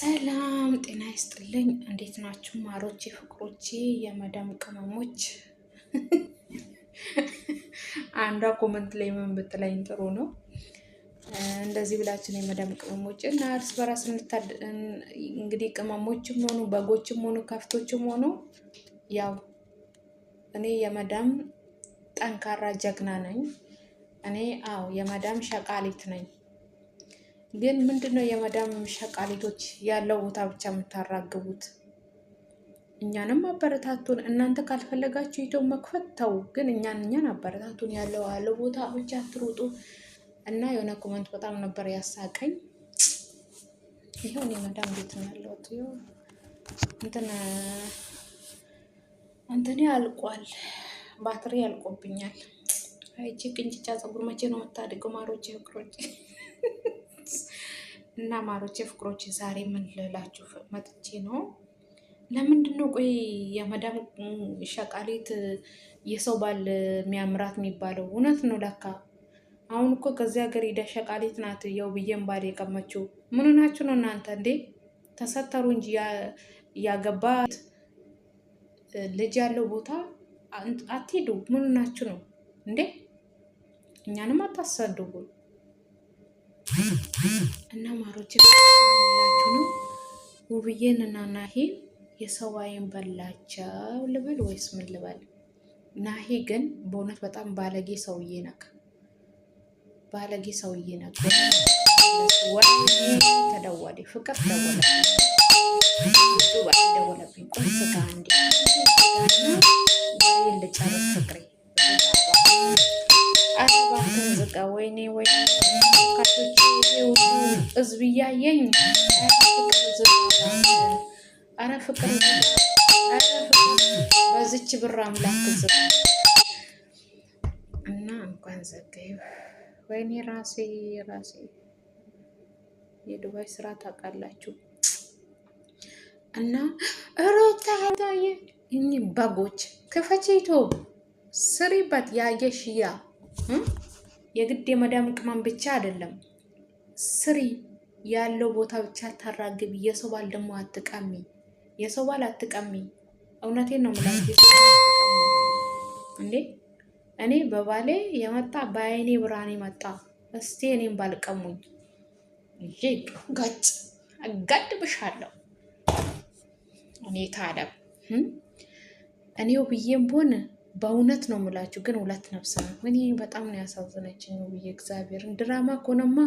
ሰላም ጤና ይስጥልኝ። እንዴት ናችሁ ማሮቼ፣ ፍቅሮቼ፣ የመዳም ቅመሞች? አንዷ ኮመንት ላይ ምን ብትለኝ ጥሩ ነው፣ እንደዚህ ብላችን የመዳም ቅመሞች እና እርስ በራስ እንግዲህ ቅመሞችም ሆኑ በጎችም ሆኑ ከፍቶችም ሆኑ ያው እኔ የመዳም ጠንካራ ጀግና ነኝ። እኔ የመዳም ሸቃሊት ነኝ። ግን ምንድነው የመዳም ሸቃሊቶች ያለው ቦታ ብቻ የምታራግቡት? እኛንም አበረታቱን። እናንተ ካልፈለጋችሁ ይተው መክፈት ተው፣ ግን እኛን አበረታቱን። ያለው ቦታ ብቻ አትሩጡ። እና የሆነ ኮመንት በጣም ነበር ያሳቀኝ። ይሄው የመዳም ቤት ነው ያለሁት። እንትን አልቋል፣ ባትሪ አልቆብኛል። አይቺ ቅንጭጫ ፀጉር መቼ ነው የምታድገው? ማሮቼ ፍቅሮቼ እና ማሮቼ ፍቅሮቼ ዛሬ ምን ልላችሁ መጥቼ ነው። ለምንድን ነው ቆይ የመዳም ሸቃሊት የሰው ባል የሚያምራት የሚባለው? እውነት ነው ለካ። አሁን እኮ ከዚህ ሀገር ሄዳ ሸቃሊት ናት ያው ብዬን ባል የቀመችው። ምን ናችሁ ነው እናንተ እንዴ? ተሰተሩ እንጂ ያገባ ልጅ ያለው ቦታ አትሄዱ። ምን ናችሁ ነው እንዴ? እኛንም አታሳድጉ። እና ማሮቼ ላችሁ ነው ውብዬን እና ናሂን የሰው አይን በላቸው ልበል ወይስ ምን ልበል? ናሂ ግን በእውነት በጣም ባለጌ ሰውዬ ነክ፣ ባለጌ ሰውዬ ነክ። ተደወለ ፍቅር ደወለብኝ። ቆይ ስጋ እንዴ ልጨርስ ፍቅሬ አረባትን ዝጋ። ወይኔ ካቶች ህዝብ እያየኝ አረ ፍቅር በዚች ብር አምላክ ዝጋ እና እንኳን ዘጋዩ። ወይኔ ራሴ የዱባይ ስራ ታውቃላችሁ። እና ሮታዬ እኚህ በጎች ክፈቺቶ ስሪበት ያየሽያ የግድ የመዳም ቅመም ብቻ አይደለም ስሪ፣ ያለው ቦታ ብቻ ታራግቢ። የሰው ባል ደግሞ አትቀሚ፣ የሰው ባል አትቀሚ። እውነቴን ነው የምላችሁ እንዴ። እኔ በባሌ የመጣ በአይኔ ብርሃኔ መጣ። እስቲ እኔም ባልቀሙኝ ይሄ ጋጭ አጋድብሻለሁ። እኔ ታለም እኔው ብዬም ቦን በእውነት ነው የምላችሁ። ግን ሁለት ነፍስ ነው። እኔ በጣም ነው ያሳዘነችኝ ብዬ እግዚአብሔርን። ድራማ ከሆነማ